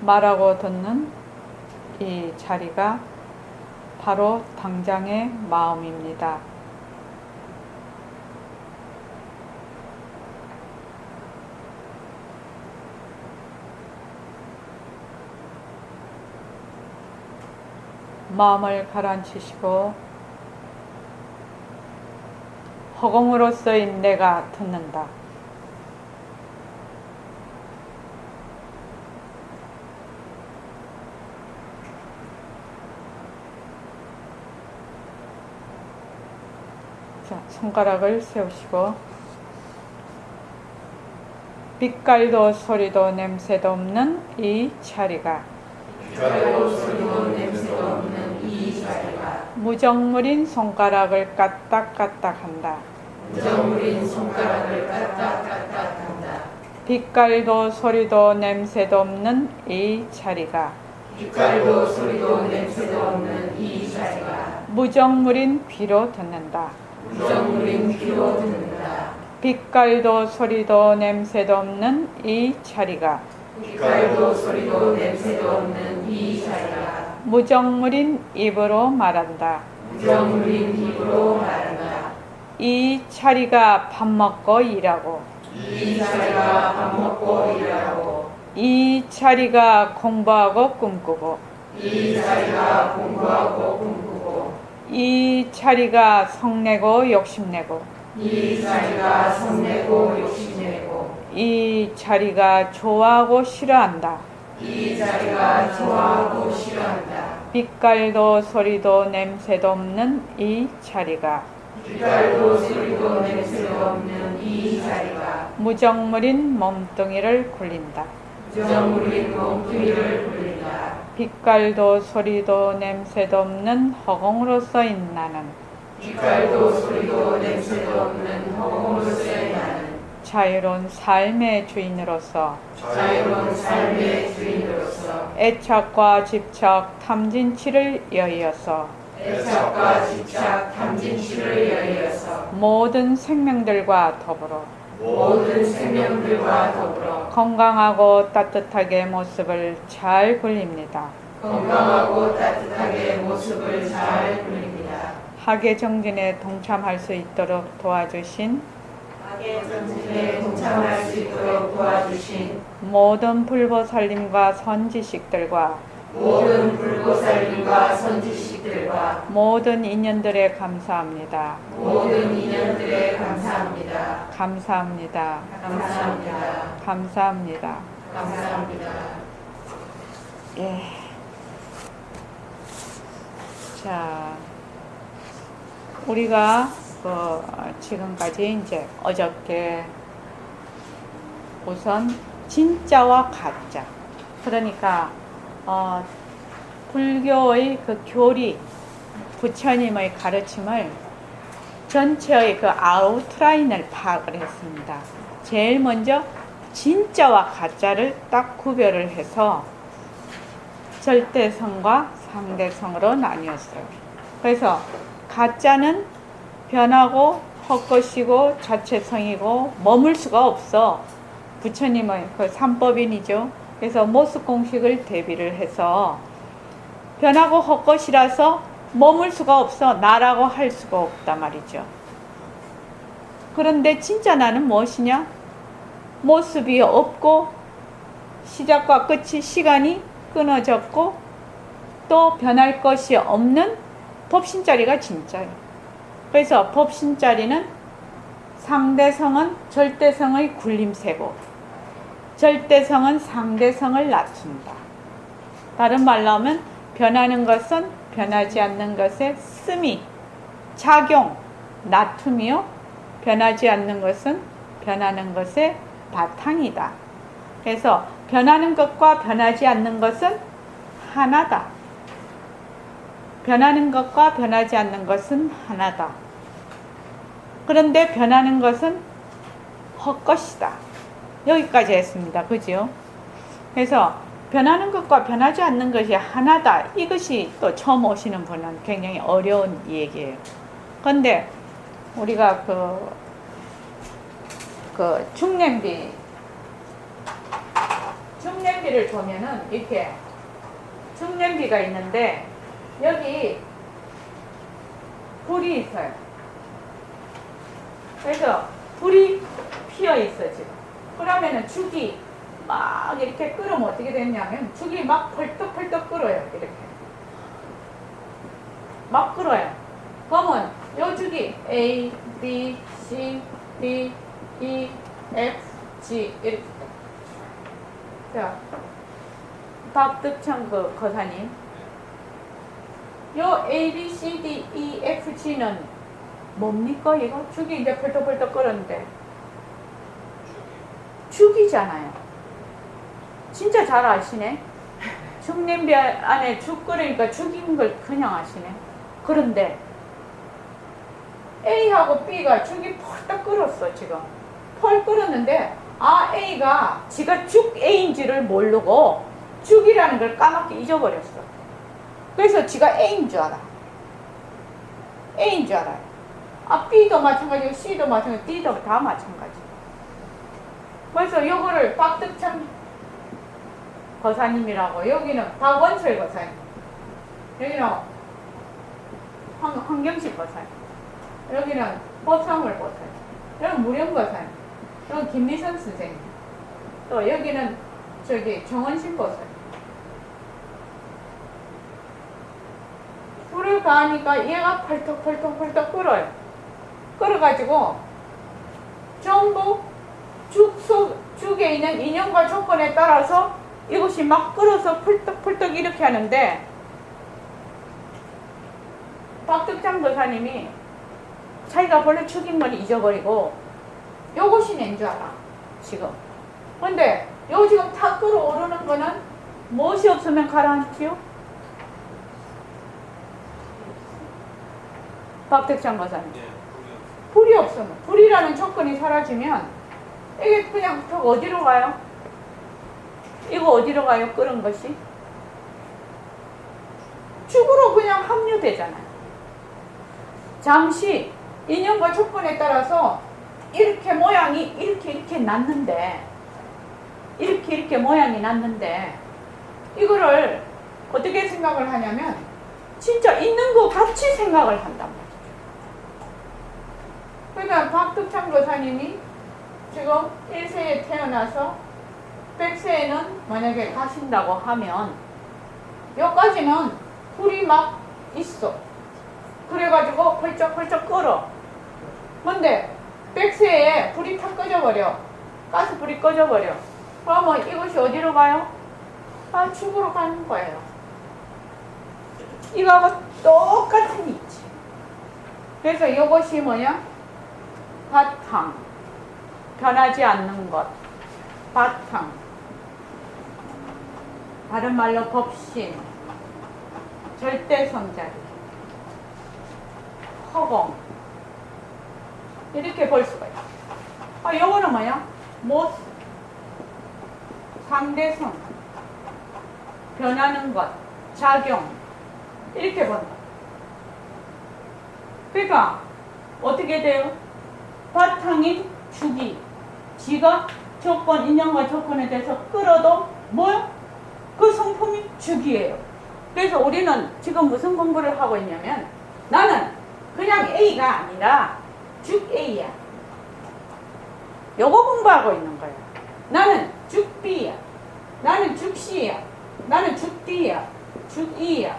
말하고 듣는 이 자리가 바로 당장의 마음입니다. 마음을 가라앉히시고 허공으로서의 내가 듣는다. 자, 손가락을 세우시고 빛깔도 소리도 냄새도 없는 이 자리가 빛깔도 소리도 냄새도 없는 이 자리가 무정물인 손가락을 까딱까딱한다. 무정물인 손가락을 까딱까딱한다. 빛깔도 소리도 냄새도 없는 이 자리가 빛깔도 소리도 냄새도 없는 이 자리가 무정물인 귀로 듣는다. 무정물인 귀로 듣는다. 빛깔도 소리도 냄새도 없는 이 자리가 빛깔도 소리도 냄새도 없는 이 자리가 무정물인 입으로 말한다. 무정물인 입으로 말한다. 이 자리가 밥 먹고 일하고 이 자리가 밥 먹고 일하고 이 자리가 공부하고 꿈꾸고 이 자리가 공부하고 꿈꾸고 이 자리가 성내고 욕심내고 이 자리가 성내고 욕심내고 이 자리가 좋아하고 싫어한다. 이 자리가 좋아하고 싫어한다. 빛깔도 소리도 냄새도 없는 이 자리가 빛깔도 소리도 냄새도 없는 이 자리가 무정물인 몸뚱이를 굴린다. 무정물인 몸뚱이를 굴린다. 빛깔도 소리도 냄새도 없는 허공으로서인 나는 빛깔도 소리도 냄새도 없는 허공으로서의 나는 자유로운 삶의 주인으로서 자유로운 삶의 주인으로서 애착과 집착, 탐진치를 여의어서 애착과 집착, 탐진치를 여의어서 모든 생명들과 더불어 모든 생명들과 더불어 건강하고 따뜻하게 모습을 잘 굴립니다. 건강하고 따뜻하게 모습을 잘 굴립니다. 학예 정진에 동참할 수 있도록 도와주신 학예 정진에 동참할 수 있도록 도와주신 모든 불보살님과 선지식들과 모든 불보살님과 선지식들과 모든 인연들에 감사합니다. 모든 인연들에 감사합니다. 감사합니다. 감사합니다. 감사합니다. 감사합니다. 예. 자, 우리가 지금까지 이제 어저께 우선 진짜와 가짜, 그러니까 불교의 그 교리, 부처님의 가르침을 전체의 그 아웃라인을 파악을 했습니다. 제일 먼저 진짜와 가짜를 딱 구별을 해서 절대성과 상대성으로 나뉘었어요. 그래서 가짜는 변하고 헛것이고 자체성이고 머물 수가 없어. 부처님의 그 삼법인이죠. 그래서 모습 공식을 대비를 해서 변하고 헛것이라서 머물 수가 없어. 나라고 할 수가 없단 말이죠. 그런데 진짜 나는 무엇이냐? 모습이 없고 시작과 끝이 시간이 끊어졌고 또 변할 것이 없는 법신자리가 진짜예요. 그래서 법신자리는 상대성은 절대성의 굴림세고 절대성은 상대성을 낮춘다. 다른 말로 하면 변하는 것은 변하지 않는 것의 씀이, 작용, 나툼이요. 변하지 않는 것은 변하는 것의 바탕이다. 그래서 변하는 것과 변하지 않는 것은 하나다. 변하는 것과 변하지 않는 것은 하나다. 그런데 변하는 것은 헛것이다. 여기까지 했습니다. 그죠? 그래서 변하는 것과 변하지 않는 것이 하나다. 이것이 또 처음 오시는 분은 굉장히 어려운 얘기예요. 그런데 우리가 그 중냄비 중냄비를 보면은 이렇게 중냄비가 있는데 여기 불이 있어요. 그래서 불이 피어 있어 지금. 그러면은 죽이 막 이렇게 끓으면 어떻게 되냐면 죽이 막 펄떡펄떡 끓어요. 이렇게 막 끓어요. 그러면 요 죽이 A, B, C, D, E, F, G 이렇게. 자, 박득천 그 거사님, 요 A, B, C, D, E, F, G는 뭡니까 이거? 죽이 이제 펄떡펄떡 끓었는데 죽이잖아요. 진짜 잘 아시네. 죽냄비 안에 죽 끓으니까 죽인 걸 그냥 아시네. 그런데 A하고 B가 죽이 펄떡 끓었어 지금. 펄 끓었는데 A가 지가 죽 A인지를 모르고 죽이라는 걸 까맣게 잊어버렸어. 그래서 지가 A인 줄 알아. A인 줄 알아요. B도 마찬가지고 C도 마찬가지고 D도 다 마찬가지. 그래서 요거를 박득천 거사님이라고, 여기는 박원철 거사님, 여기는 황경식 거사님, 여기는 법상월 거사님, 여기는 무령 거사님, 여기 김미선 선생님, 또 여기는 저기 정원신 거사님. 불을 가하니까 얘가 펄떡펄떡 끓어요. 끓어가지고 전부 죽에 있는 인연과 조건에 따라서 이것이 막 끓어서 펄떡펄떡 이렇게 하는데, 박득장 거사님이 자기가 원래 죽인 걸 잊어버리고 요것이 낸 줄 알아 지금. 근데 요 지금 탁 끓어오르는 거는 무엇이 없으면 가라앉지요? 박득장 거사님, 불이 없으면, 불이라는 조건이 사라지면 이게 그냥 저 어디로 가요? 이거 어디로 가요? 끓은 것이? 죽으로 그냥 합류되잖아요. 잠시 인연과 조건에 따라서 이렇게 모양이 이렇게 났는데, 이렇게 모양이 났는데, 이거를 어떻게 생각을 하냐면 진짜 있는 것 같이 생각을 한단 말이에요. 그러니까 박득창 거사님이 지금 1세에 태어나서 100세에는 만약에 가신다고 하면 여기까지는 불이 막 있어. 그래가지고 펄쩍펄쩍 끓어. 근데 100세에 불이 탁 꺼져버려. 가스불이 꺼져버려. 그러면 이것이 어디로 가요? 죽으러 가는 거예요. 이거하고 똑같은 이치. 그래서 이것이 뭐냐? 바탕. 변하지 않는 것. 바탕. 다른 말로 법신. 절대성자리. 허공. 이렇게 볼 수가 있어. 요거는 뭐야? 모습. 상대성. 변하는 것. 작용. 이렇게 본다. 그러니까 어떻게 돼요? 바탕인 죽이 지가 조건, 인연과 조건에 대해서 끌어도 뭐요? 그 성품이 죽이에요. 그래서 우리는 지금 무슨 공부를 하고 있냐면, 나는 그냥 A가 아니라 죽 A야. 요거 공부하고 있는 거야. 나는 죽 B야. 나는 죽 C야. 나는 죽 D야. 죽 E야.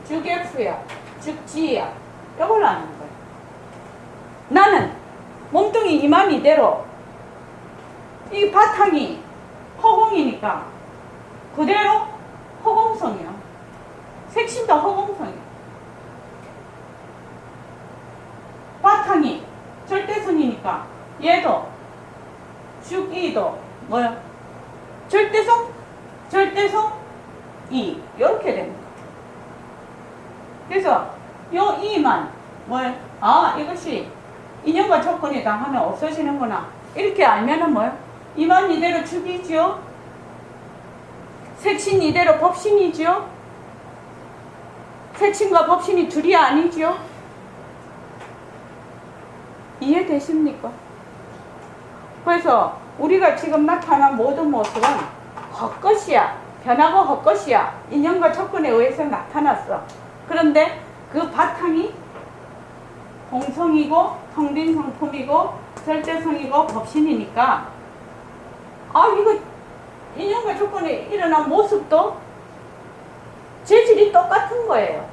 죽 F야. 죽 G야. 요걸 아는 거야. 나는 몸뚱이 이만 이대로 이 바탕이 허공이니까 그대로 허공성이야. 색신도 허공성이야. 바탕이 절대성이니까 얘도 죽이도 뭐야? 절대성, 이 이렇게 됩니다. 그래서 요 이만 뭐야? 이것이 인연과 조건이다 하면 없어지는구나. 이렇게 알면은 뭐야? 이만 이대로 죽이지요. 색신 이대로 법신이지요. 색신과 법신이 둘이 아니지요. 이해되십니까? 그래서 우리가 지금 나타난 모든 모습은 헛것이야. 변하고 헛것이야. 인연과 조건에 의해서 나타났어. 그런데 그 바탕이 공성이고 성빈 성품이고 절대성이고 법신이니까 이거 인연과 조건에 일어난 모습도 재질이 똑같은 거예요.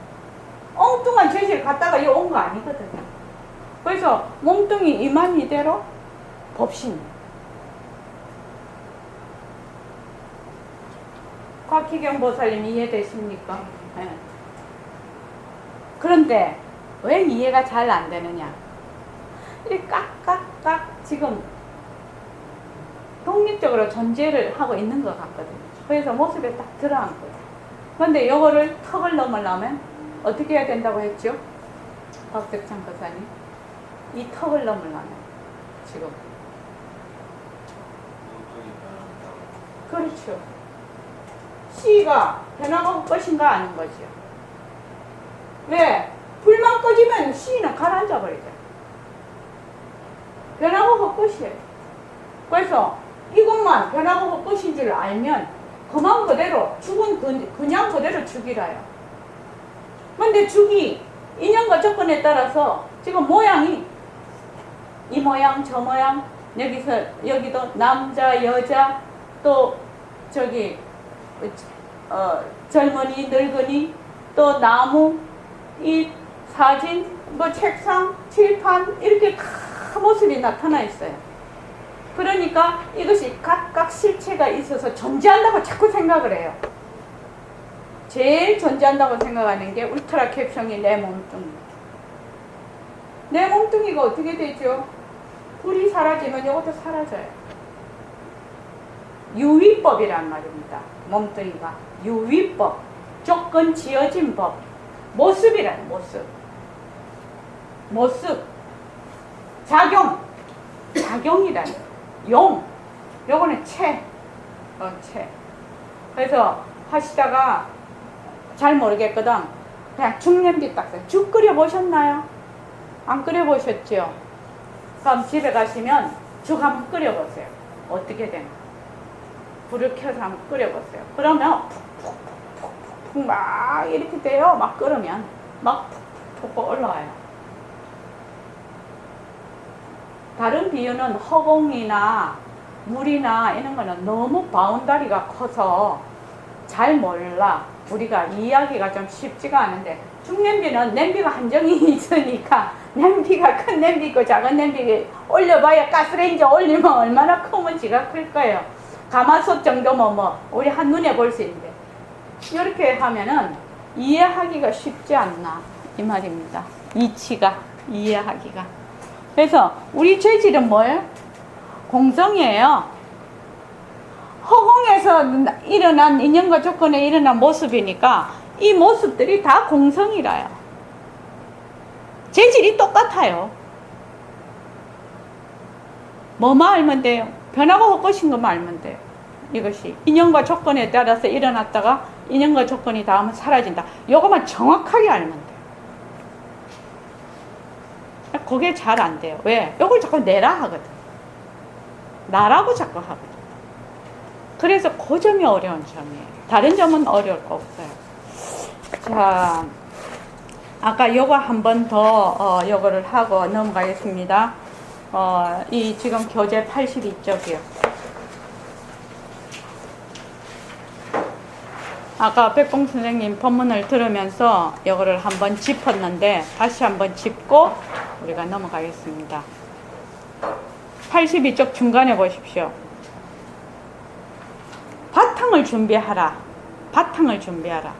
엉뚱한 재질 갖다가 이 온 거 아니거든요. 그래서 몸뚱이 이만 이대로 법신. 곽희경 보살님 이해되십니까? 네. 그런데 왜 이해가 잘 안 되느냐? 이 깍깍깍 지금 독립적으로 존재를 하고 있는 것 같거든요. 그래서 모습에 딱 들어앉거든요. 그런데 이거를 턱을 넘으려면 어떻게 해야 된다고 했죠? 박덕창 거사님. 이 턱을 넘으려면 지금. 그렇죠. C가 변화가 것인가 아닌 거죠. 왜? 불만 꺼지면 C는 가라앉아 버리죠. 변화가 헛것이에요. 그래서 이것만 변화가 헛것인 줄 알면 그만 그대로 죽은 그냥 그대로 죽이라요. 근데 죽이 인연과 조건에 따라서 지금 모양이 이 모양 저 모양 여기도 남자 여자 또 저기 젊은이 늙은이 또 나무 이 사진 뭐 책상 칠판 이렇게 다 모습이 나타나 있어요. 그러니까 이것이 각각 실체가 있어서 존재한다고 자꾸 생각을 해요. 제일 존재한다고 생각하는 게 울트라 캡션이 내 몸뚱이. 내 몸뚱이가 어떻게 되죠? 불이 사라지면 이것도 사라져요. 유위법이란 말입니다. 몸뚱이가 유위법, 조건 지어진 법, 모습이라는 모습, 작용이라는 용, 요거는 채. 그래서 하시다가 잘 모르겠거든. 그냥 죽 냄비 딱 써요. 죽 끓여 보셨나요? 안 끓여 보셨죠? 그럼 집에 가시면 죽 한번 끓여 보세요. 어떻게 되나? 불을 켜서 한번 끓여 보세요. 그러면 푹푹푹푹 막 이렇게 돼요. 막 끓으면 막 푹푹 올라와요. 다른 비유는 허공이나 물이나 이런 거는 너무 바운다리가 커서 잘 몰라. 우리가 이해하기가 좀 쉽지가 않은데 중냄비는 냄비가 한정이 있으니까 냄비가 큰 냄비 있고 작은 냄비 올려봐야 가스레인지 올리면 얼마나 크면 지가 클 거예요. 가마솥 정도면 우리 한눈에 볼 수 있는데 이렇게 하면은 이해하기가 쉽지 않나 이 말입니다. 이치가 이해하기가. 그래서 우리 재질은 뭐예요? 공성이에요. 허공에서 일어난 인연과 조건에 일어난 모습이니까 이 모습들이 다 공성이라요. 재질이 똑같아요. 뭐만 알면 돼요? 변하고 헛것인 것만 알면 돼요. 이것이 인연과 조건에 따라서 일어났다가 인연과 조건이 다음은 사라진다. 이것만 정확하게 알면 돼요. 그게 잘 안 돼요. 왜? 이걸 자꾸 내라 하거든. 나라고 자꾸 하거든. 그래서 그 점이 어려운 점이에요. 다른 점은 어려울 거 없어요. 자, 아까 요거 한 번 더 요거를 하고 넘어가겠습니다. 이 지금 교재 82쪽이요. 아까 백봉 선생님 법문을 들으면서 요거를 한번 짚었는데 다시 한번 짚고 우리가 넘어가겠습니다. 82쪽 중간에 보십시오. 바탕을 준비하라. 바탕을 준비하라.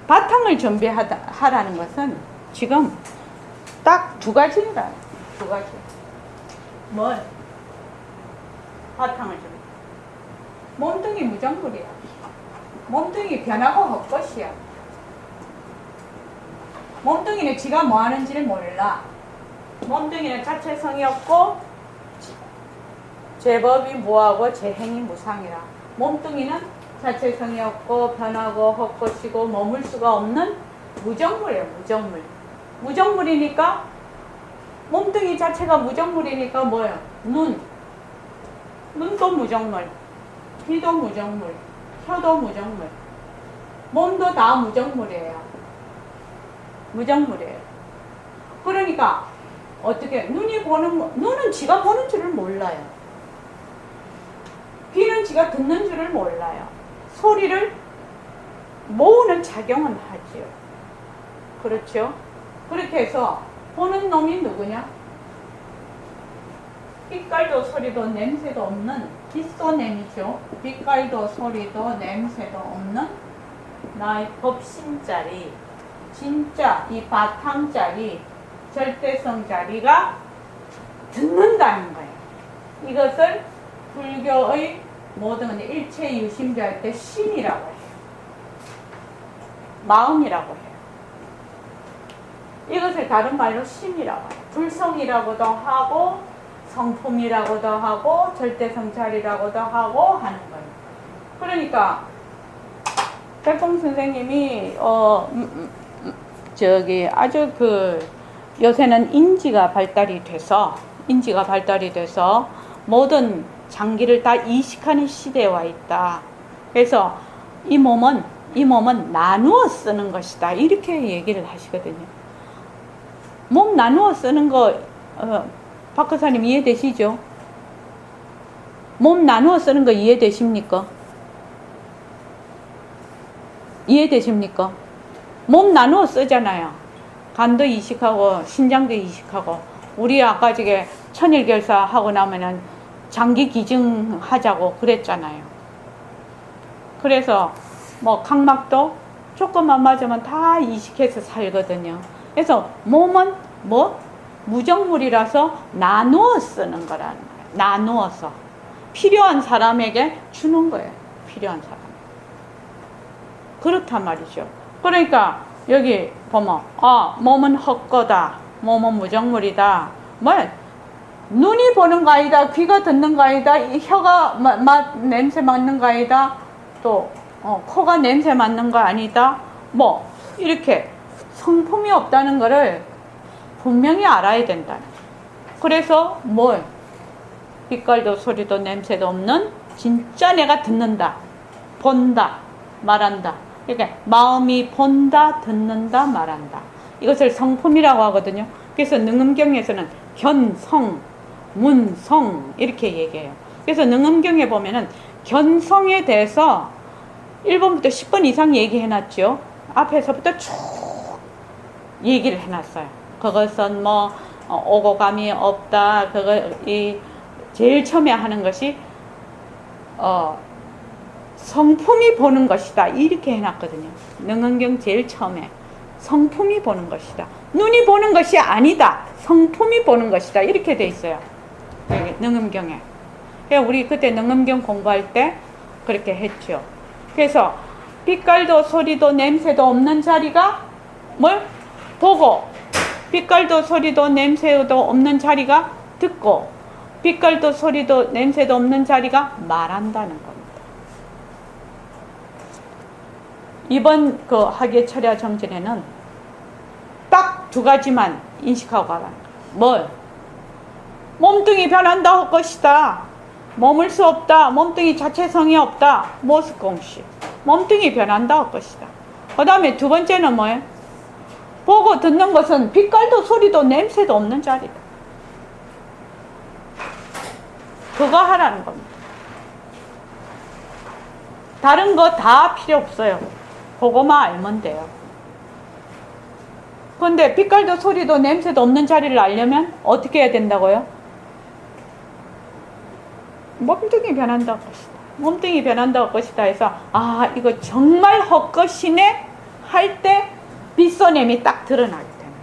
바탕을 준비하라는 것은 지금 딱 두 가지입니다. 두 가지. 뭘? 바탕을 준비. 몸뚱이 무정물이야. 몸뚱이 변하고 헛것이야. 몸뚱이는 지가 뭐 하는지를 몰라. 몸뚱이는 자체성이 없고 제법이 무하고 제행이 무상이라. 몸뚱이는 자체성이 없고 변하고 헛것이고 머물 수가 없는 무정물이에요. 무정물. 무정물이니까 몸뚱이 자체가 무정물이니까 뭐예요? 눈도 무정물. 귀도 무정물, 혀도 무정물, 몸도 다 무정물이에요. 무정물이에요. 그러니까 어떻게 눈이 보는 거, 눈은 지가 보는 줄을 몰라요. 귀는 지가 듣는 줄을 몰라요. 소리를 모으는 작용은 하지요. 그렇죠? 그렇게 해서 보는 놈이 누구냐? 빛깔도 소리도 냄새도 없는 빗소냄이죠. 빛깔도 소리도 냄새도 없는 나의 법신자리, 진짜 이 바탕자리, 절대성자리가 듣는다는 거예요. 이것을 불교의 모든 일체유심주 할 때 심이라고 해요. 마음이라고 해요. 이것을 다른 말로 심이라고 해요. 불성이라고도 하고 성품이라고도 하고 절대성자리라고도 하고 하는 거예요. 그러니까 백봉 선생님이 아주 요새는 인지가 발달이 돼서 모든 장기를 다 이식하는 시대에 와 있다. 그래서 이 몸은 나누어 쓰는 것이다. 이렇게 얘기를 하시거든요. 몸 나누어 쓰는 거 박 교사님 이해되시죠? 몸 나누어 쓰는 거 이해되십니까? 이해되십니까? 몸 나누어 쓰잖아요. 간도 이식하고 신장도 이식하고 우리 아까 저게 천일결사 하고 나면은 장기 기증하자고 그랬잖아요. 그래서 뭐 각막도 조금만 맞으면 다 이식해서 살거든요. 그래서 몸은 무정물이라서 나누어 쓰는 거라는 거예요. 나누어서 필요한 사람에게 주는 거예요. 필요한 사람. 그렇단 말이죠. 그러니까 여기 보면 몸은 헛거다, 몸은 무정물이다. 눈이 보는 거 아니다, 귀가 듣는 거 아니다, 혀가 냄새 맡는 거 아니다, 또 코가 냄새 맡는 거 아니다. 이렇게 성품이 없다는 거를 분명히 알아야 된다. 그래서 빛깔도 소리도 냄새도 없는 진짜 내가 듣는다, 본다, 말한다. 그러니까 마음이 본다, 듣는다, 말한다. 이것을 성품이라고 하거든요. 그래서 능음경에서는 견성, 문성 이렇게 얘기해요. 그래서 능음경에 보면은 견성에 대해서 1번부터 10번 이상 얘기해놨죠. 앞에서부터 쭉 얘기를 해놨어요. 그것은 오고 감이 없다. 제일 처음에 하는 것이 성품이 보는 것이다. 이렇게 해놨거든요. 능언경 제일 처음에 성품이 보는 것이다. 눈이 보는 것이 아니다. 성품이 보는 것이다. 이렇게 돼 있어요. 여기 능엄경에. 우리 그때 능엄경 공부할 때 그렇게 했죠. 그래서 빛깔도 소리도 냄새도 없는 자리가 보고, 빛깔도 소리도 냄새도 없는 자리가 듣고, 빛깔도 소리도 냄새도 없는 자리가 말한다는 겁니다. 이번 학예철야 정진에는 딱 두 가지만 인식하고 가라. 몸뚱이 변한다 할 것이다. 머물 수 없다. 몸뚱이 자체성이 없다. 모습공시. 몸뚱이 변한다 할 것이다. 그 다음에 두 번째는 뭐예요? 보고 듣는 것은 빛깔도 소리도 냄새도 없는 자리다. 그거 하라는 겁니다. 다른 거 다 필요 없어요. 그거만 알면 돼요. 그런데 빛깔도 소리도 냄새도 없는 자리를 알려면 어떻게 해야 된다고요? 몸뚱이 변한다 할 것이다. 몸뚱이 변한다 할 것이다 해서 이거 정말 헛것이네 할 때 빗소냄이 딱 드러나게 되는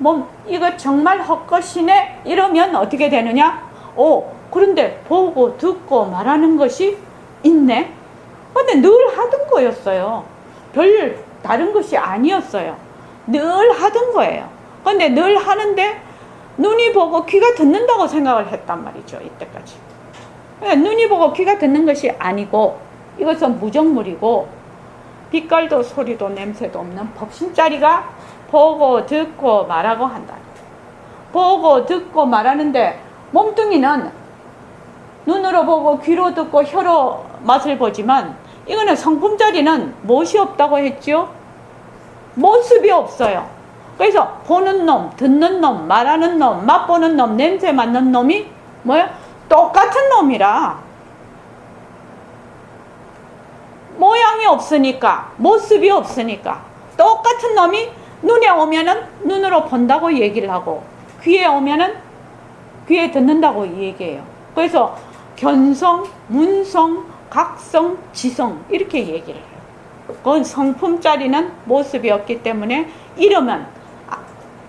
거예요. 이거 정말 헛것이네 이러면 어떻게 되느냐? 그런데 보고 듣고 말하는 것이 있네. 근데 늘 하던 거였어요. 별 다른 것이 아니었어요. 늘 하던 거예요. 근데 늘 하는데 눈이 보고 귀가 듣는다고 생각을 했단 말이죠. 이때까지. 눈이 보고 귀가 듣는 것이 아니고 이것은 무정물이고 빛깔도 소리도 냄새도 없는 법신자리가 보고 듣고 말하고 한다. 보고 듣고 말하는데 몸뚱이는 눈으로 보고 귀로 듣고 혀로 맛을 보지만 이거는 성품자리는 무엇이 없다고 했죠? 모습이 없어요. 그래서 보는 놈, 듣는 놈, 말하는 놈, 맛보는 놈, 냄새 맡는 놈이 뭐야? 똑같은 놈이라. 모양이 없으니까, 모습이 없으니까 똑같은 놈이 눈에 오면은 눈으로 본다고 얘기를 하고 귀에 오면은 귀에 듣는다고 얘기해요. 그래서 견성, 문성, 각성, 지성 이렇게 얘기를 해요. 그건 성품자리는 모습이 없기 때문에 이름은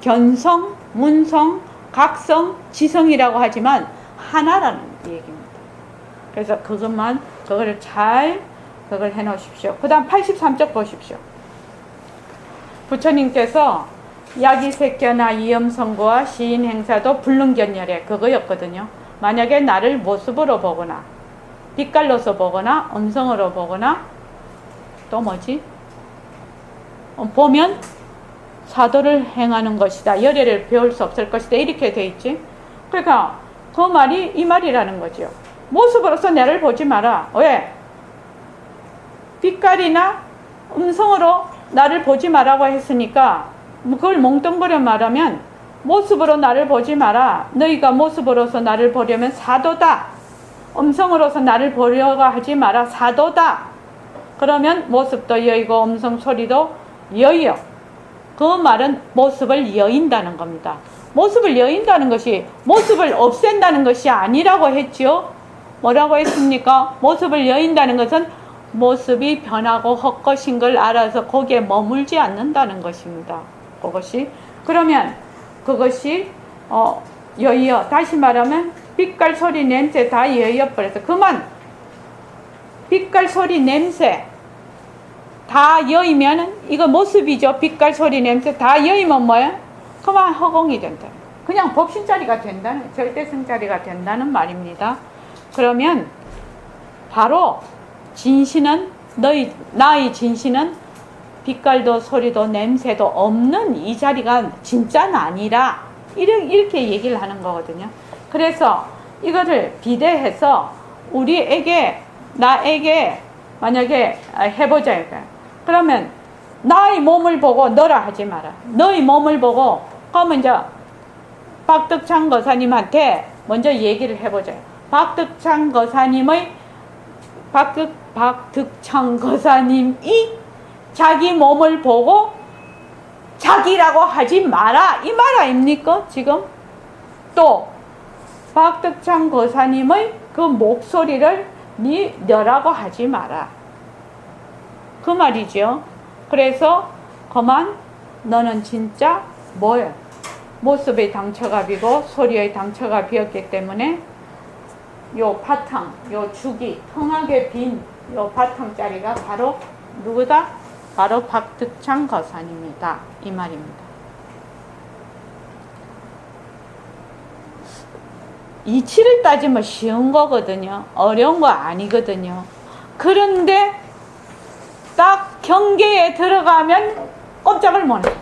견성, 문성, 각성, 지성이라고 하지만 하나라는 얘기입니다. 그래서 그거를 잘 그걸 해 놓으십시오. 그 다음 83쪽 보십시오. 부처님께서 야기색견화 이염성고와 시인행사도 불능견열에 그거였거든요. 만약에 나를 모습으로 보거나 빛깔로서 보거나 음성으로 보거나 또 뭐지? 보면 사도를 행하는 것이다. 열애를 배울 수 없을 것이다. 이렇게 돼 있지. 그러니까 그 말이 이 말이라는 거죠. 모습으로서 나를 보지 마라. 왜? 빛깔이나 음성으로 나를 보지 마라고 했으니까 그걸 몽뚱그려 말하면 모습으로 나를 보지 마라. 너희가 모습으로서 나를 보려면 사도다. 음성으로서 나를 보려고 하지 마라. 사도다. 그러면 모습도 여의고 음성 소리도 여의요. 그 말은 모습을 여인다는 겁니다. 모습을 여인다는 것이 모습을 없앤다는 것이 아니라고 했지요. 뭐라고 했습니까? 모습을 여인다는 것은 모습이 변하고 헛것인 걸 알아서 거기에 머물지 않는다는 것입니다. 그것이 그러면 그것이 여의어. 다시 말하면 빛깔 소리 냄새 다 여의어 버려서 그만 빛깔 소리 냄새 다 여의면은 이거 모습이죠. 빛깔 소리 냄새 다 여의면 뭐예요? 그만 허공이 된다. 그냥 법신자리가 된다는 절대성자리가 된다는 말입니다. 그러면 바로 진신은 나의 진신은 빛깔도 소리도 냄새도 없는 이 자리가 진짜는 아니라 이렇게 얘기를 하는 거거든요. 그래서 이거를 비대해서 나에게 만약에 해보자 이거야. 그러면 나의 몸을 보고 너라 하지 마라. 너의 몸을 보고 그러면 이제 박덕창 거사님한테 먼저 얘기를 해보자. 박덕창 거사님이 자기 몸을 보고 자기라고 하지 마라 이 말 아닙니까? 지금 또 박덕창 거사님의 그 목소리를 너라고 하지 마라 그 말이죠. 그래서 그만 너는 진짜 뭐야? 모습의 당처갑이고 소리의 당처갑이었기 때문에 요 바탕, 요 죽이 텅하게 빈 요 바탕짜리가 바로 누구다? 바로 박덕창 거사님이다 이 말입니다. 이치를 따지면 쉬운 거거든요. 어려운 거 아니거든요. 그런데 딱 경계에 들어가면 꼼짝을 못해.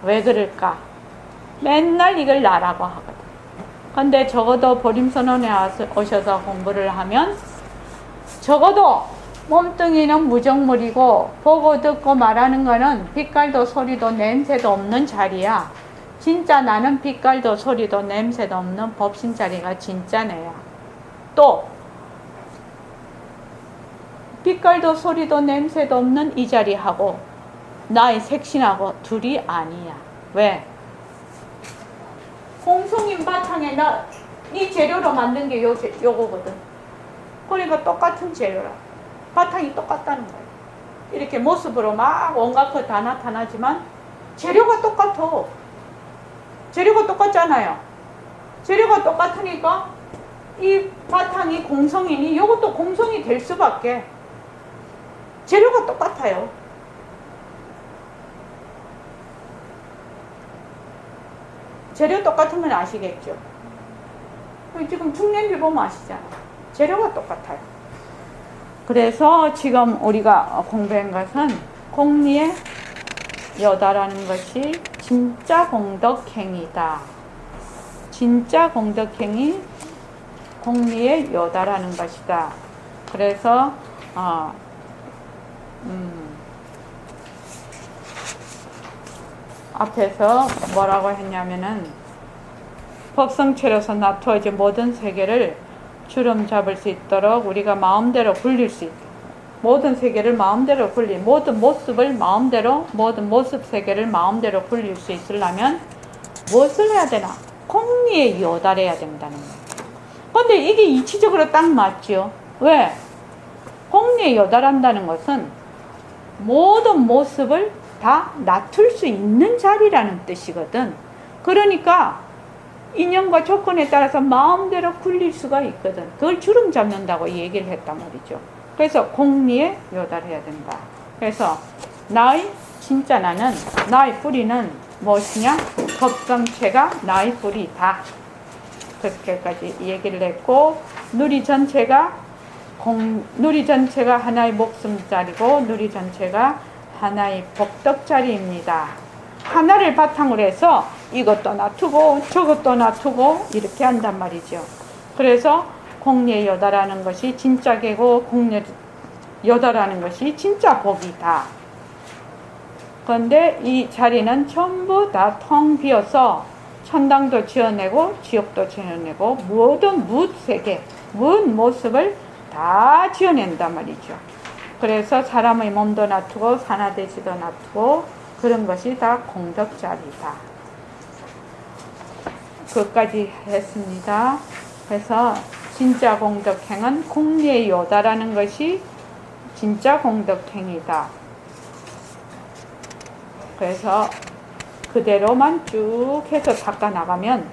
왜 그럴까? 맨날 이걸 나라고 하거든. 근데 적어도 보림선언에 오셔서 공부를 하면 적어도 몸뚱이는 무정물이고 보고 듣고 말하는 거는 빛깔도 소리도 냄새도 없는 자리야. 진짜 나는 빛깔도 소리도 냄새도 없는 법신 자리가 진짜 내야. 또 빛깔도 소리도 냄새도 없는 이 자리하고 나의 색신하고 둘이 아니야. 왜? 공성인 바탕에 이 재료로 만든 게 요거거든. 그러니까 똑같은 재료라. 바탕이 똑같다는 거예요. 이렇게 모습으로 막 온갖 거 다 나타나지만 재료가 똑같아. 재료가 똑같잖아요. 재료가 똑같으니까 이 바탕이 공성이니 이것도 공성이 될 수밖에. 재료가 똑같아요. 재료 똑같으면 아시겠죠? 지금 중냄비 보면 아시잖아요. 재료가 똑같아요. 그래서 지금 우리가 공부한 것은 공리의 여다라는 것이 진짜 공덕행위다. 진짜 공덕행위, 공리에 요다라는 것이다. 그래서 앞에서 뭐라고 했냐면은 법성체로서 나투어진 모든 세계를 주름 잡을 수 있도록 우리가 마음대로 굴릴 수 있다. 모든 세계를 마음대로 굴릴, 모든 모습을 마음대로, 모든 모습 세계를 마음대로 굴릴 수 있으려면 무엇을 해야 되나? 공리에 요달해야 된다는 거예요. 근데 이게 이치적으로 딱 맞죠? 왜? 공리에 요달한다는 것은 모든 모습을 다 놔둘 수 있는 자리라는 뜻이거든. 그러니까 인연과 조건에 따라서 마음대로 굴릴 수가 있거든. 그걸 주름 잡는다고 얘기를 했단 말이죠. 그래서 공리에 요달해야 된다. 그래서 나의 진짜 나는, 나의 뿌리는 무엇이냐? 법성체가 나의 뿌리다. 그렇게까지 얘기를 했고, 누리 전체가 하나의 목숨자리고 누리 전체가 하나의 복덕자리입니다. 하나를 바탕으로 해서 이것도 놔두고 저것도 놔두고 이렇게 한단 말이죠. 그래서 공리에 요다라는 것이 진짜 개고 공리에 요다라는 것이 진짜 복이다. 그런데 이 자리는 전부 다 텅 비어서 천당도 지어내고 지옥도 지어내고 모든 무세계, 무슨 모습을 다 지어낸단 말이죠. 그래서 사람의 몸도 놔두고 산하대지도 놔두고 그런 것이 다 공덕자리다. 그것까지 했습니다. 그래서 진짜 공덕행은 공리에 요다라는 것이 진짜 공덕행이다. 그래서 그대로만 쭉 해서 닦아 나가면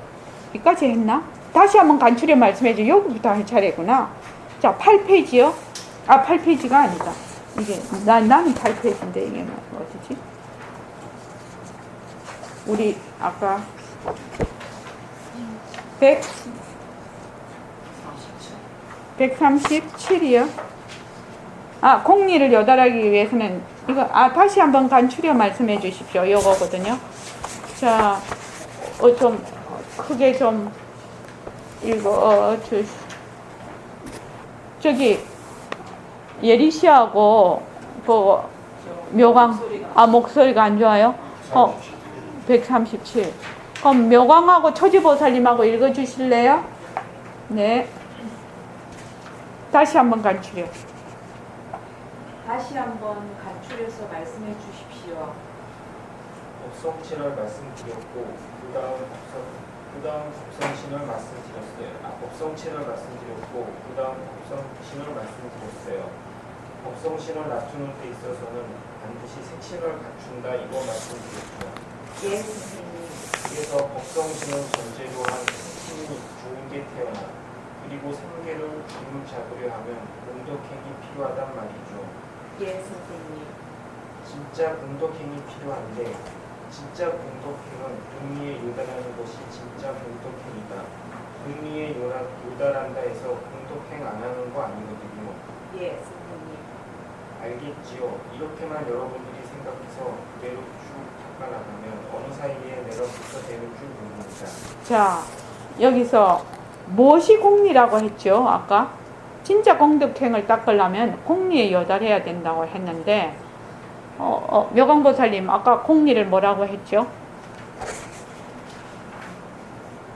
여기까지 했나? 다시 한번 간추려 말씀해줘. 여기부터 할 차례구나. 자, 8페이지요. 8페이지가 아니다. 이게 나는 8페이지인데 이게 어디지? 우리 아까 137이요. 공리를 요달하기 위해서는 이거 다시 한번 간추려 말씀해 주십시오. 이거거든요. 자, 좀 크게 좀 읽어 저기 예리씨하고 그 묘강 목소리가 안 좋아요? 137. 그럼 묘강하고 초지보살님하고 읽어 주실래요? 네. 다시 한번 간추려. 다시 한번 간추려서 말씀해 주십시오. 법성신을 말씀드렸고 그 다음 법성신을 말씀드렸어요. 법성신을 말씀드렸고 그 다음 법성신을 말씀드렸어요. 법성신을 낮추는 데 있어서는 반드시 색신을 갖춘다 이거 말씀드렸죠. 예, 선생님. 그래서 법성신은 전제로 한 신이 좋은 게 태어나 그리고 생계를 주름 잡으려 하면 공덕행이 필요하단 말이죠. 예, 선생님. 진짜 공덕행이 필요한데 진짜 공덕행은 공리에 요달하는 것이 진짜 공덕행이다. 공리에 요달한다 해서 공덕행 안 하는 거 아니거든요. 예, 선생님. 알겠지요? 이렇게만 여러분들이 생각해서 그대로 쭉 닦아나가면 어느 사이에 내가 붙어되는 줄 모릅니다. 자, 여기서 무엇이 공리라고 했죠? 아까 진짜 공덕행을 닦으려면 공리에 요달해야 된다고 했는데 묘강보살님 아까 공리를 뭐라고 했죠?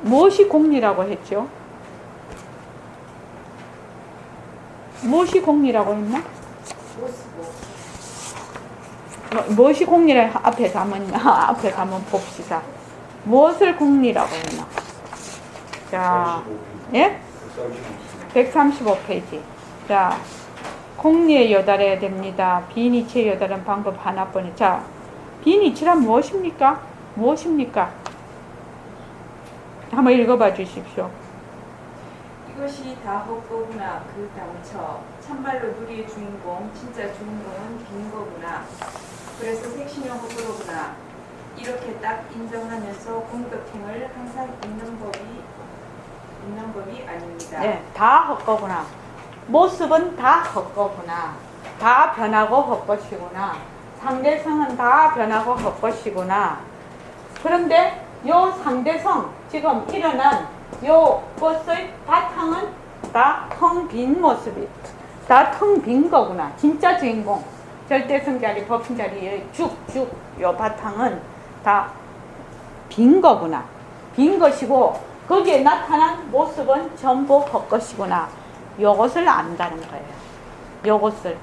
무엇이 공리라고 했죠? 무엇이 공리라고 했나? 무엇이 공리를 앞에서 한번 봅시다. 무엇을 공리라고 했나? 자, 예? 135페이지. 자, 공리에 요달해야 됩니다. 비니치에 요달하는 방법 하나뿐이. 자, 비니치란 무엇입니까? 무엇입니까? 한번 읽어봐 주십시오. 이것이 다 헛거구나. 그 당처. 참말로 누리의 주인공, 진짜 주인공은 빈 거구나. 그래서 색신형 헛거구나. 이렇게 딱 인정하면서 공덕행을 항상 있는 법이 아닙니다. 네, 다 헛거구나. 모습은 다 헛거구나. 다 변하고 헛것이구나. 상대성은 다 변하고 헛것이구나. 그런데 요 상대성, 지금 일어난 요 것의 바탕은 다 텅 빈 모습이 다 텅 빈 거구나. 진짜 주인공 절대성자리 법신자리의 쭉쭉 요 바탕은 다 빈 거구나. 빈 것이고 거기에 나타난 모습은 전부 헛것이구나. 요것을 안다는 거예요. 요것을.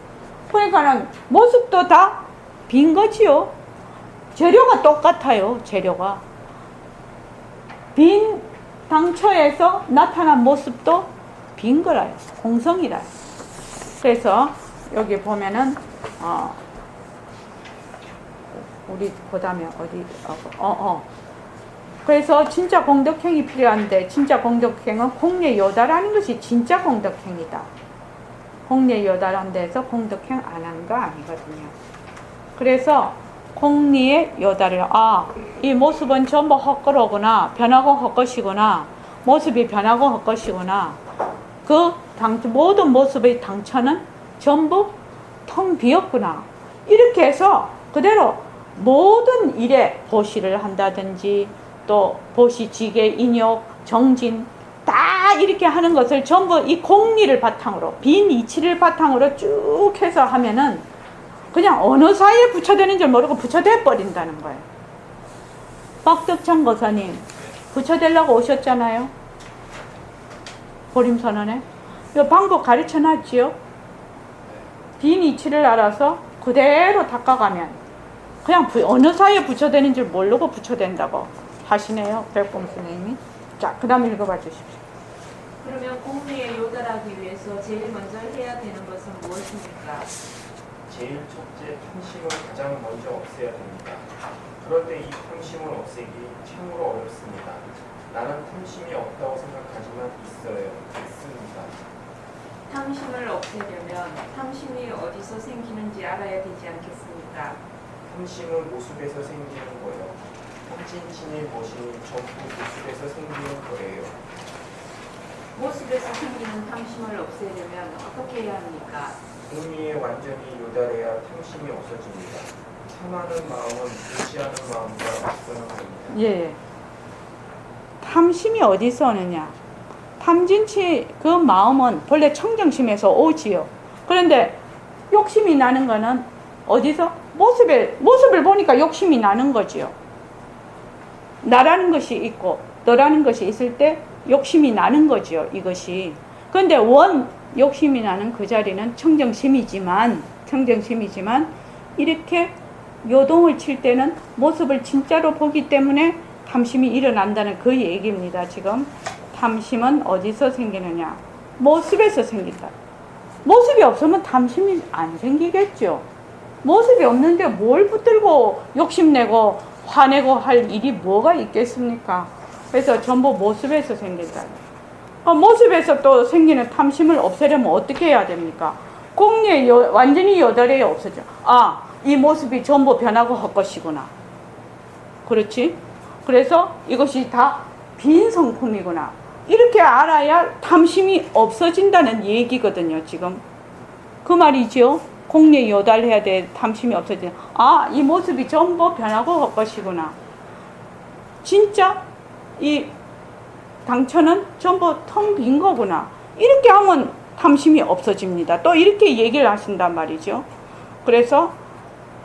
그러니까는 모습도 다 빈 거지요. 재료가 똑같아요. 재료가. 빈 당초에서 나타난 모습도 빈 거라요. 공성이라요. 그래서 여기 보면은 우리 그다음에 어디 그래서 진짜 공덕행이 필요한데 진짜 공덕행은 공례 요다라는 것이 진짜 공덕행이다. 공례 요다란 데서 공덕행 안 한 거 아니거든요. 그래서 공리의 요다를 이 모습은 전부 헛거로구나. 변하고 헛것이구나. 모습이 변하고 헛것이구나. 그 모든 모습의 당처는 전부 텅 비었구나. 이렇게 해서 그대로 모든 일에 보시를 한다든지 또 보시, 지계, 인욕, 정진 다 이렇게 하는 것을 전부 이 공리를 바탕으로 빈 이치를 바탕으로 쭉 해서 하면은 그냥 어느 사이에 부처되는 줄 모르고 부처돼 버린다는 거예요. 박덕천 거사님 부처되려고 오셨잖아요. 보림선언에 이 방법 가르쳐 놨지요. 빈 이치를 알아서 그대로 닦아가면 그냥 어느 사이에 부처되는 줄 모르고 부처된다고 하시네요. 백봉 선생님이. 자, 그 다음 읽어봐 주십시오. 그러면 공리에 요달하기 위해서 제일 먼저 해야 되는 것은 무엇입니까? 제일 첫째, 탐심을 가장 먼저 없애야 됩니다. 그런데 이 탐심을 없애기 참으로 어렵습니다. 나는 탐심이 없다고 생각하지만 있습니다. 탐심을 없애려면 탐심이 어디서 생기는지 알아야 되지 않겠습니까? 탐심은 모습에서 생기는 거예요. 탐진친의 모심이 전부 모습에서 생기는 거예요. 모습에서 생기는 탐심을 없애려면 어떻게 해야 합니까? 공리에 완전히 요달해야 탐심이 없어집니다. 탐하는 마음은 무시하는 마음과 맞서는 겁니다. 예. 탐심이 어디서 오느냐? 탐진치 그 마음은 본래 청정심에서 오지요. 그런데 욕심이 나는 거는 어디서? 모습을 보니까 욕심이 나는 거지요. 나라는 것이 있고 너라는 것이 있을 때 욕심이 나는 거지요. 이것이. 그런데 욕심이 나는 그 자리는 청정심이지만 이렇게 요동을 칠 때는 모습을 진짜로 보기 때문에 탐심이 일어난다는 그 얘기입니다. 지금 탐심은 어디서 생기느냐? 모습에서 생긴다. 모습이 없으면 탐심이 안 생기겠죠. 모습이 없는데 뭘 붙들고 욕심내고 화내고 할 일이 뭐가 있겠습니까? 그래서 전부 모습에서 생긴다. 모습에서 또 생기는 탐심을 없애려면 어떻게 해야 됩니까? 공리에 완전히 요달에 없어져. 이 모습이 전부 변하고 헛것이구나. 그렇지? 그래서 이것이 다 빈 성품이구나. 이렇게 알아야 탐심이 없어진다는 얘기거든요. 지금 그 말이죠. 공리에 요달해야 돼. 탐심이 없어지는. 이 모습이 전부 변하고 헛것이구나. 진짜 이 당처는 전부 텅 빈 거구나. 이렇게 하면 탐심이 없어집니다. 또 이렇게 얘기를 하신단 말이죠. 그래서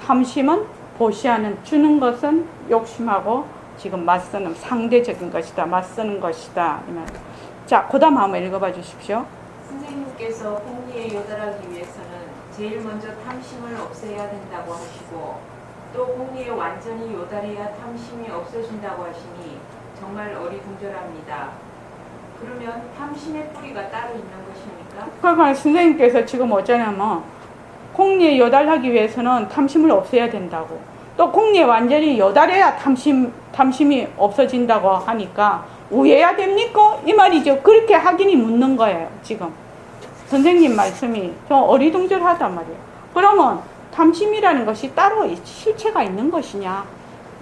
탐심은 보시하는 주는 것은 욕심하고 지금 맞서는 상대적인 것이다. 맞서는 것이다. 자, 그 다음 한번 읽어봐 주십시오. 선생님께서 공리에 요달하기 위해서는 제일 먼저 탐심을 없애야 된다고 하시고 또 공리에 완전히 요달해야 탐심이 없어진다고 하시니 정말 어리둥절합니다. 그러면 탐심의 뿌리가 따로 있는 것입니까? 그러니까 선생님께서 지금 어쩌냐면 공리에 요달하기 위해서는 탐심을 없애야 된다고. 또 공리에 완전히 요달해야 탐심이 없어진다고 하니까 우해야 됩니까? 이 말이죠. 그렇게 하긴이 묻는 거예요. 지금 선생님 말씀이 좀 어리둥절하단 말이에요. 그러면 탐심이라는 것이 따로 실체가 있는 것이냐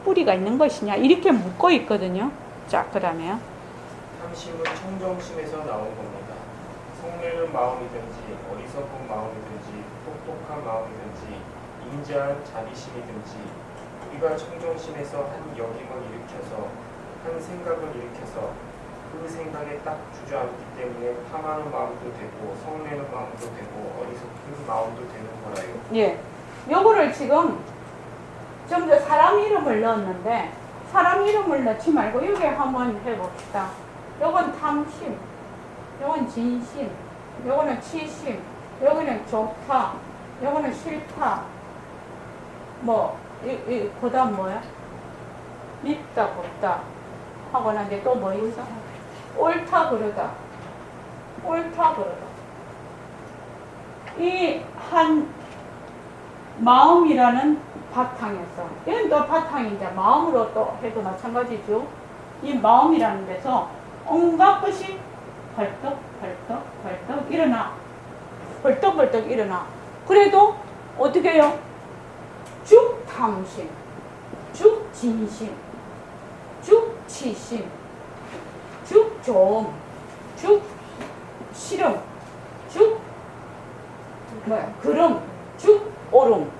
뿌리가 있는 것이냐 이렇게 묻고 있거든요. 자, 그 다음에요. 탐심은 청정심에서 나온 겁니다. 성례는 마음이든지 어리석은 마음이든지 똑똑한 마음이든지 인자한 자비심이든지 우리가 청정심에서 한 역임을 일으켜서 한 생각을 일으켜서 그 생각에 딱 주저앉기 때문에 탐하는 마음도 되고 성내는 마음도 되고 어리석은 마음도 되는 거라요. 예. 요거를 지금 좀 더 사람 이름을 넣었는데 사람 이름을 넣지 말고 여기 한번 해봅시다. 요건 탐심, 요건 진심, 요거는 치심, 여기는 좋다, 요거는 싫다. 뭐, 그 다음 뭐야? 밉다, 곱다 하고 난데 또 뭐 있어? 옳다, 그르다. 옳다, 그르다. 이 한 마음이라는 바탕에서, 이건 또 바탕인데 마음으로 또 해도 마찬가지죠. 이 마음이라는 데서 온갖 것이 벌떡 일어나. 벌떡 일어나. 그래도 어떻게 해요? 죽 탐심, 죽 진심, 죽 치심, 죽 조음, 죽 싫음, 죽 뭐야? 그름, 죽 오름.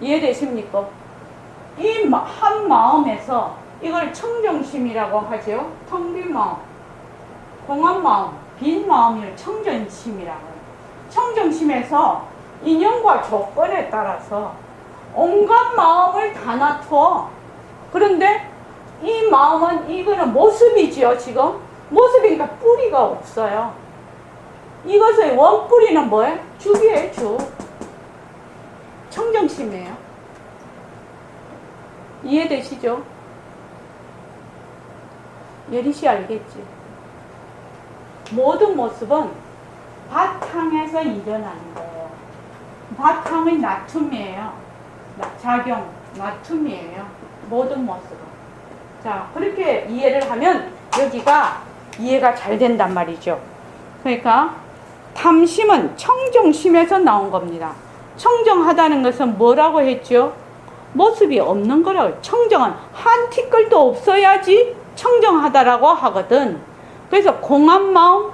이해되십니까? 이 한 마음에서 이걸 청정심이라고 하죠. 텅 빈 마음, 공한 마음, 빈 마음을 청정심이라고 해요. 청정심에서 인연과 조건에 따라서 온갖 마음을 다 놔둬. 그런데 이 마음은 이거는 모습이지요. 지금 모습이니까 뿌리가 없어요. 이것의 원뿌리는 뭐예요? 죽이에요. 죽. 청정심이에요. 이해되시죠? 예리씨 알겠지? 모든 모습은 바탕에서 일어나는 거예요. 바탕의 나툼이에요. 작용, 나툼이에요. 모든 모습은. 자, 그렇게 이해를 하면 여기가 이해가 잘 된단 말이죠. 그러니까 탐심은 청정심에서 나온 겁니다. 청정하다는 것은 뭐라고 했죠? 모습이 없는 거라고. 청정은 한 티끌도 없어야지 청정하다라고 하거든. 그래서 공한 마음,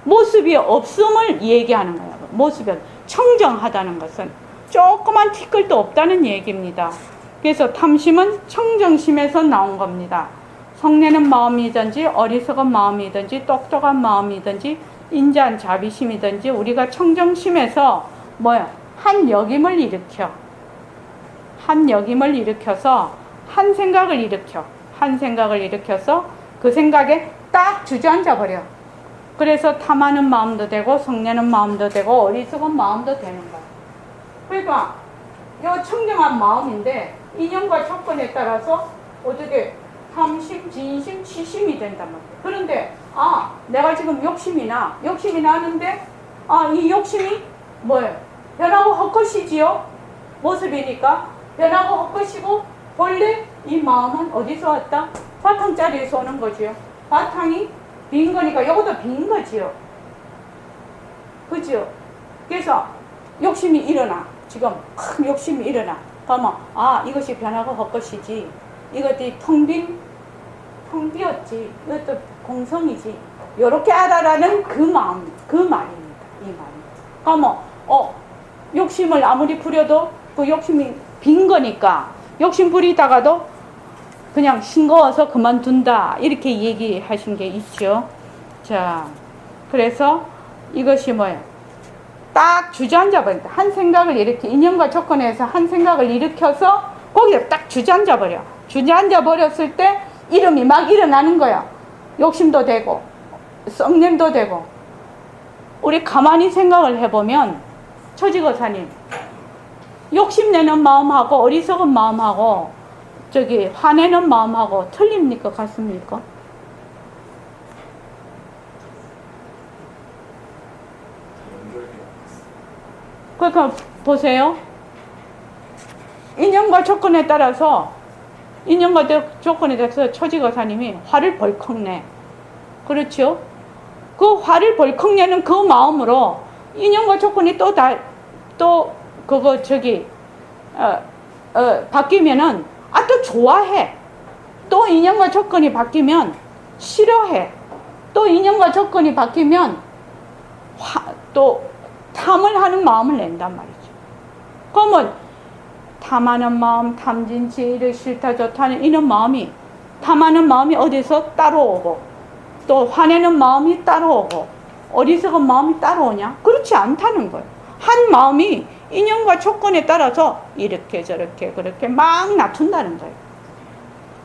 모습이 없음을 얘기하는 거예요. 모습이 청정하다는 것은 조그만 티끌도 없다는 얘기입니다. 그래서 탐심은 청정심에서 나온 겁니다. 성내는 마음이든지 어리석은 마음이든지 똑똑한 마음이든지 인자한 자비심이든지 우리가 청정심에서 뭐야? 한 역임을 일으켜. 한 역임을 일으켜서 한 생각을 일으켜서 그 생각에 딱 주저앉아 버려. 그래서 탐하는 마음도 되고 성내는 마음도 되고 어리석은 마음도 되는 거야. 그러니까 이 청정한 마음인데 인연과 조건에 따라서 어떻게 탐심, 진심, 치심이 된단 말이야. 그런데 내가 지금 욕심이 나는데 이 욕심이 뭐예요? 변하고 헛것이지요. 모습이니까 변하고 헛것이고 본래 이 마음은 어디서 왔다? 바탕자리에서 오는 거지요. 바탕이 빈 거니까 이것도 빈 거지요. 그죠? 그래서 욕심이 일어나. 지금 큰 욕심이 일어나. 그러면 이것이 변하고 헛것이지. 이것이 텅 비었지. 이것도 공성이지. 요렇게 알아라는 그 마음, 그 말입니다. 이 말입니다. 그러면 욕심을 아무리 부려도 그 욕심이 빈 거니까 욕심 부리다가도 그냥 싱거워서 그만둔다. 이렇게 얘기하신 게 있죠. 자, 그래서 이것이 뭐예요? 딱 주저앉아 버린다. 한 생각을 이렇게 인연과 조건에서 한 생각을 일으켜서 거기에 딱 주저앉아 버려. 주저앉아 버렸을 때 이름이 막 일어나는 거야. 욕심도 되고 썩냄도 되고. 우리 가만히 생각을 해보면 처지거사님 욕심내는 마음하고 어리석은 마음하고 화내는 마음하고 틀립니까? 같습니까? 그러니까 보세요. 인연과 조건에 따라서 처지거사님이 화를 벌컥 내. 그렇죠? 그 화를 벌컥 내는 그 마음으로 인연과 조건이 바뀌면은 또 좋아해. 또 인연과 조건이 바뀌면 싫어해. 또 인연과 조건이 바뀌면 또 탐을 하는 마음을 낸단 말이죠. 그러면 탐하는 마음, 탐진치, 이를 싫다 좋다는 이런 마음이 탐하는 마음이 어디서 따라오고 또 화내는 마음이 따라오고 어리석은 마음이 따라오냐? 그렇지 않다는 거예요. 한 마음이 인연과 조건에 따라서 이렇게 저렇게 그렇게 막 나툰다는 거예요.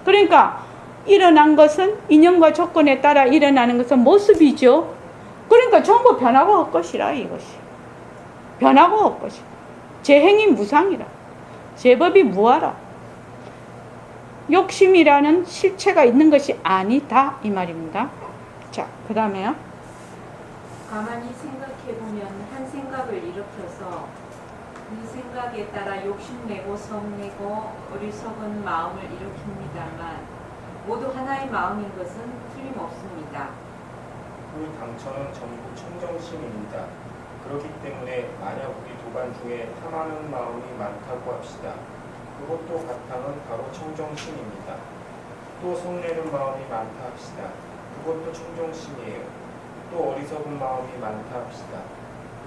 그러니까 일어난 것은 인연과 조건에 따라 일어나는 것은 모습이죠. 그러니까 전부 변하고 헛것이라 이것이. 변하고 헛것이. 제 행이 무상이라. 제 법이 무하라. 욕심이라는 실체가 있는 것이 아니다 이 말입니다. 자, 그 다음에요. 가만히 생각해보면 한 생각을 일으켜서 그 생각에 따라 욕심내고 성내고 어리석은 마음을 일으킵니다만 모두 하나의 마음인 것은 틀림없습니다. 그 당처는 전부 청정심입니다. 그렇기 때문에 만약 우리 도반 중에 탐하는 마음이 많다고 합시다. 그것도 바탕은 바로 청정심입니다. 또 성내는 마음이 많다 합시다. 그것도 청정심이에요. 또 어리석은 마음이 많다 합시다.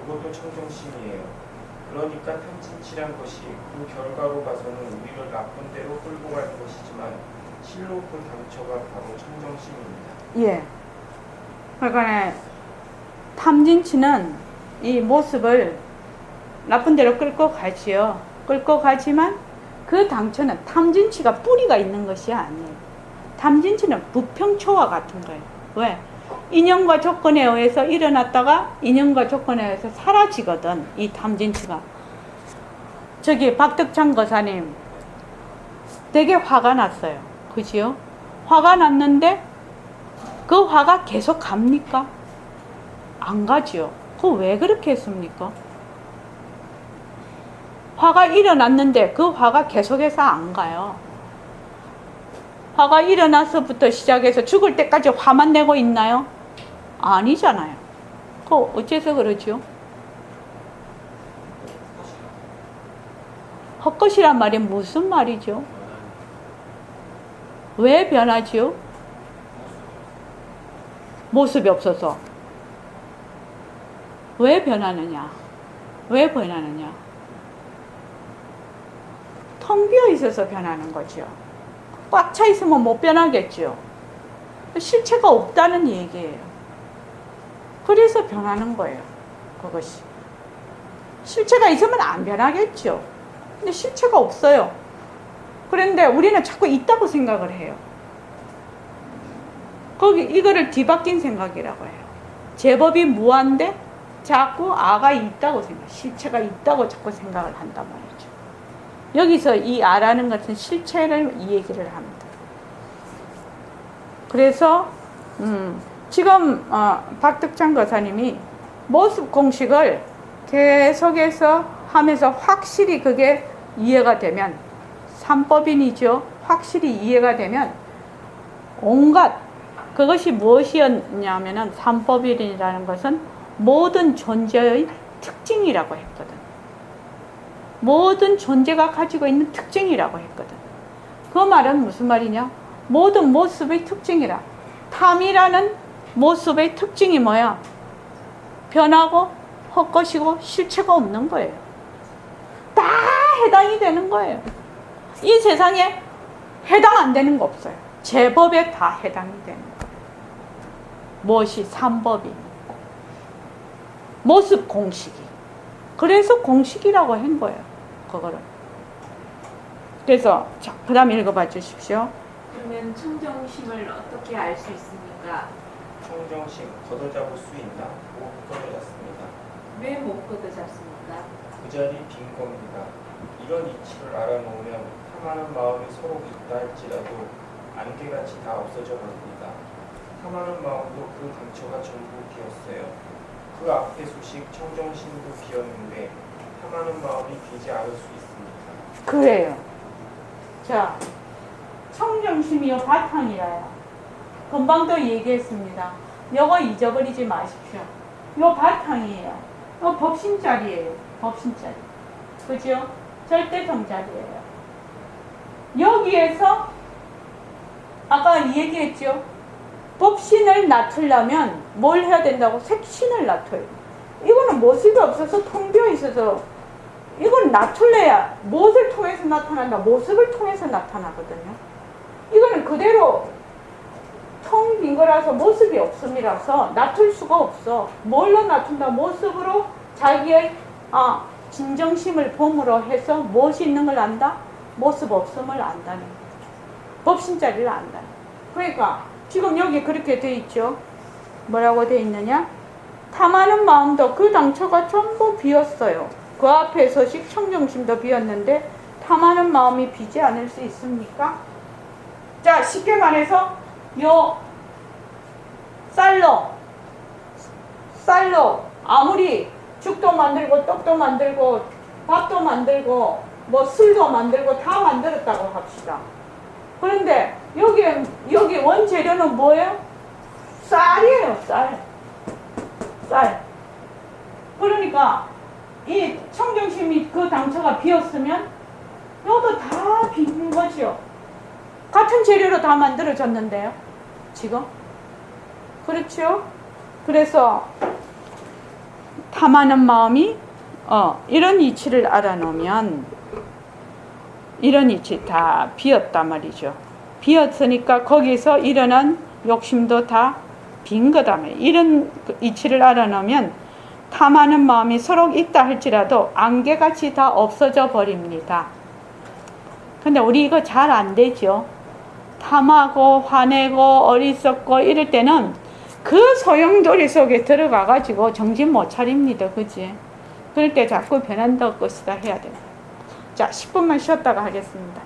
그것도 청정심이에요. 그러니까 탐진치란 것이 그 결과로 봐서는 우리를 나쁜 데로 끌고 가는 것이지만 실로 그 당처가 바로 청정심입니다. 예. 그러니까 탐진치는 이 모습을 나쁜 데로 끌고 가지요. 끌고 가지만 그 당처는 탐진치가 뿌리가 있는 것이 아니에요. 탐진치는 부평초와 같은 거예요. 왜? 인연과 조건에 의해서 일어났다가 인연과 조건에 의해서 사라지거든. 이 탐진치가. 저기 박덕창 거사님 되게 화가 났어요. 그지요? 화가 났는데 그 화가 계속 갑니까? 안 가지요. 그거 왜 그렇게 했습니까? 화가 일어났는데 그 화가 계속해서 안 가요. 화가 일어나서부터 시작해서 죽을 때까지 화만 내고 있나요? 아니잖아요. 그거 어째서 그러죠? 헛것이란 말이 무슨 말이죠? 왜 변하지요? 모습이 없어서. 왜 변하느냐? 왜 변하느냐? 텅 비어 있어서 변하는 거죠. 꽉 차 있으면 못 변하겠죠. 실체가 없다는 얘기예요. 그래서 변하는 거예요. 그것이. 실체가 있으면 안 변하겠죠. 근데 실체가 없어요. 그런데 우리는 자꾸 있다고 생각을 해요. 이거를 뒤바뀐 생각이라고 해요. 제법이 무한데 자꾸 아가 있다고 생각, 실체가 있다고 자꾸 생각을 한단 말이죠. 여기서 이 아라는 것은 실체를 이 얘기를 합니다. 그래서 지금 박덕창 거사님이 모습 공식을 계속해서 하면서 확실히 그게 이해가 되면 삼법인이죠. 확실히 이해가 되면 온갖 그것이 무엇이었냐면은 삼법인이라는 것은 모든 존재의 특징이라고 했거든. 모든 존재가 가지고 있는 특징이라고 했거든. 그 말은 무슨 말이냐? 모든 모습의 특징이라. 탐이라는 모습의 특징이 뭐야? 변하고 헛것이고 실체가 없는 거예요. 다 해당이 되는 거예요. 이 세상에 해당 안 되는 거 없어요. 제법에 다 해당이 되는 거예요. 무엇이? 삼법이. 모습 공식이. 그래서 공식이라고 한 거예요. 그거를. 그래서 자, 그 다음 읽어봐 주십시오. 그러면 청정심을 어떻게 알 수 있습니까? 청정심 걷어잡을 수 있나? 못 걷어잡습니다. 왜 못 걷어잡습니까? 그 자리 빈 겁니다. 이런 이치를 알아놓으면 탐하는 마음이 서로 있다 할지라도 안개같이 다 없어져 버립니다. 탐하는 마음도 그 당처가 전부 비었어요. 그 앞에 수식 청정심도 비었는데 탐하는 마음이 비지 않을 수 있습니다. 그래요. 자, 청정심이요 바탕이라요. 금방도 얘기했습니다. 요거 잊어버리지 마십시오. 요 바탕이에요. 요 법신자리예요. 법신자리. 그죠? 절대성자리예요. 여기에서 아까 얘기했죠. 법신을 낳으려면 뭘 해야 된다고? 색신을 낳아요. 이거는 모습이 없어서 텅 비어 있어서 이건 낳을래야 무엇을 통해서 나타난다? 모습을 통해서 나타나거든요. 이거는 그대로 텅 빈 거라서 모습이 없음이라서 낮출 수가 없어. 뭘로 낮춘다? 모습으로 자기의 진정심을 봄으로 해서 무엇이 있는 걸 안다? 모습 없음을 안다는 거야. 법신자리를 안다. 그러니까 지금 여기 그렇게 돼 있죠. 뭐라고 돼 있느냐? 탐하는 마음도 그 당처가 전부 비었어요. 그 앞에 서식 청정심도 비었는데 탐하는 마음이 비지 않을 수 있습니까? 자, 쉽게 말해서 요 쌀로 아무리 죽도 만들고 떡도 만들고 밥도 만들고 뭐 술도 만들고 다 만들었다고 합시다. 그런데 여기 원재료는 뭐예요? 쌀이에요. 쌀. 그러니까 이 청정심이 그 당처가 비었으면 이것도 다 빈 거죠. 같은 재료로 다 만들어졌는데요. 지금. 그렇죠? 그래서 탐하는 마음이 이런 이치를 알아놓으면 이런 이치 다 비었단 말이죠. 비었으니까 거기서 일어난 욕심도 다 빈 거다 말이에요. 이런 이치를 알아놓으면 탐하는 마음이 서로 있다 할지라도 안개같이 다 없어져 버립니다. 근데 우리 이거 잘 안 되죠. 탐하고 화내고 어리석고 이럴 때는 그 소용돌이 속에 들어가가지고 정신 못 차립니다. 그지? 그럴 때 자꾸 변한다 것이다 해야 돼요. 자, 10분만 쉬었다가 하겠습니다.